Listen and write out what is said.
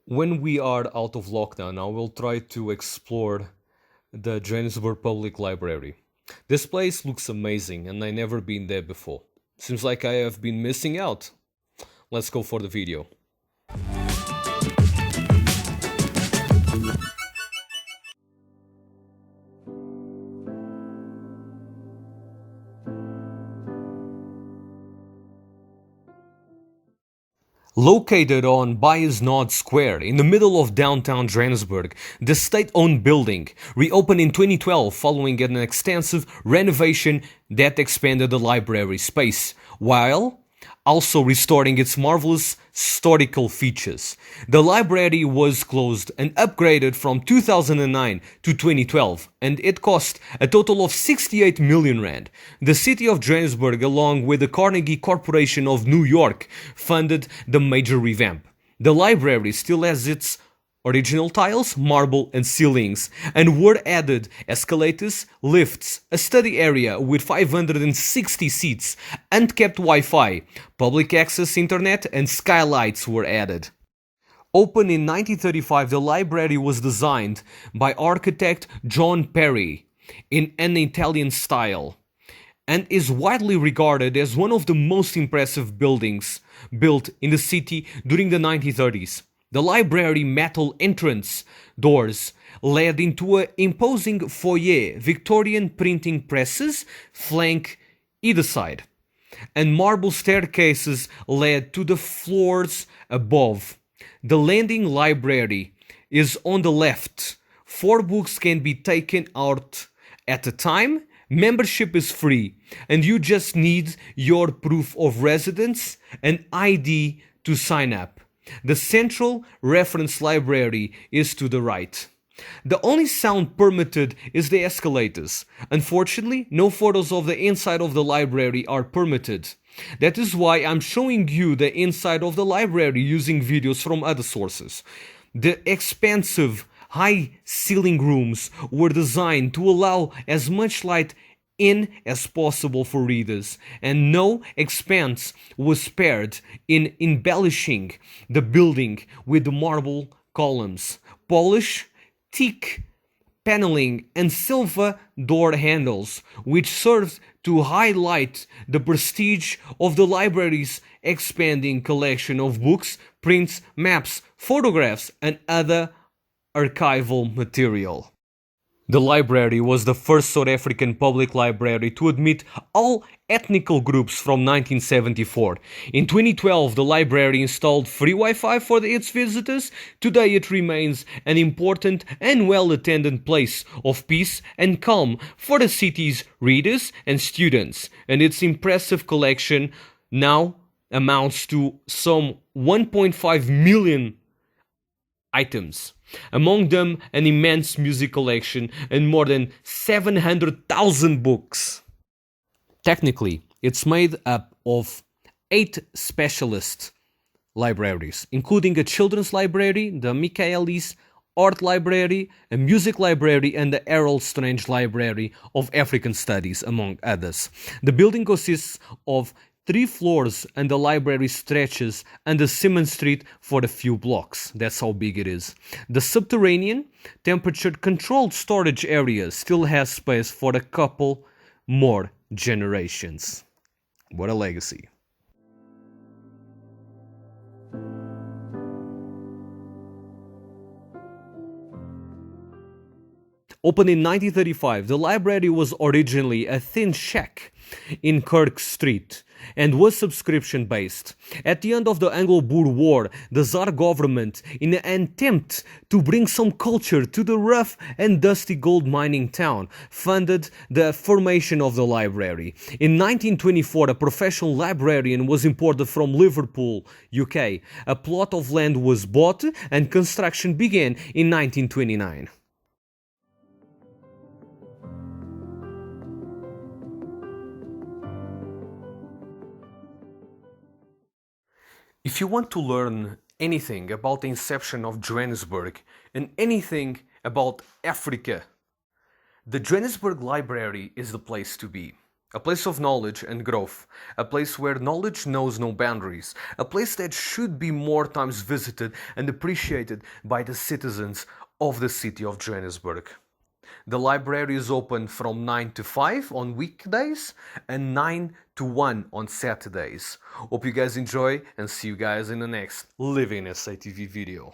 When we are out of lockdown, I will try to explore the Johannesburg Public Library. This place looks amazing and I never been there before. Seems like I have been missing out. Let's go for the video. Located on Beyers Square, in the middle of downtown Johannesburg, the state-owned building reopened in 2012 following an extensive renovation that expanded the library space, while also restoring its marvelous historical features. The library was closed and upgraded from 2009 to 2012, and it cost a total of 68 million rand. The city of Johannesburg, along with the Carnegie Corporation of New York, funded the major revamp. The library still has its original tiles, marble and ceilings, and were added escalators, lifts, a study area with 560 seats, uncapped Wi-Fi, public access internet and skylights were added. Opened in 1935, the library was designed by architect John Perry in an Italian style and is widely regarded as one of the most impressive buildings built in the city during the 1930s. The library metal entrance doors led into an imposing foyer, Victorian printing presses flank either side, and marble staircases led to the floors above. The landing library is on the left. 4 books can be taken out at a time. Membership is free, and you just need your proof of residence and ID to sign up. The central reference library is to the right. The only sound permitted is the escalators. Unfortunately, no photos of the inside of the library are permitted. That is why I'm showing you the inside of the library using videos from other sources. The expansive, high ceiling rooms were designed to allow as much light in as possible for readers, and no expense was spared in embellishing the building with marble columns, polish, teak paneling and silver door handles, which served to highlight the prestige of the library's expanding collection of books, prints, maps, photographs and other archival material. The library was the first South African public library to admit all ethnic groups from 1974. In 2012, the library installed free Wi-Fi for its visitors. Today it remains an important and well-attended place of peace and calm for the city's readers and students, and its impressive collection now amounts to some 1.5 million items. Among them, an immense music collection and more than 700,000 books. Technically, it's made up of 8 specialist libraries, including a children's library, the Michaelis Art Library, a music library, and the Errol Strange Library of African Studies, among others. The building consists of 3 floors and the library stretches under Simmons Street for a few blocks. That's how big it is. The subterranean, temperature-controlled storage area still has space for a couple more generations. What a legacy. Opened in 1935, the library was originally a thin shack in Kirk Street and was subscription-based. At the end of the Anglo-Boer War, the Tsar government, in an attempt to bring some culture to the rough and dusty gold mining town, funded the formation of the library. In 1924, a professional librarian was imported from Liverpool, UK. A plot of land was bought and construction began in 1929. If you want to learn anything about the inception of Johannesburg and anything about Africa, the Johannesburg Library is the place to be. A place of knowledge and growth, a place where knowledge knows no boundaries, a place that should be more times visited and appreciated by the citizens of the city of Johannesburg. The library is open from 9 to 5 on weekdays and 9 to 1 on Saturdays. Hope you guys enjoy and see you guys in the next LivinginSAtv video.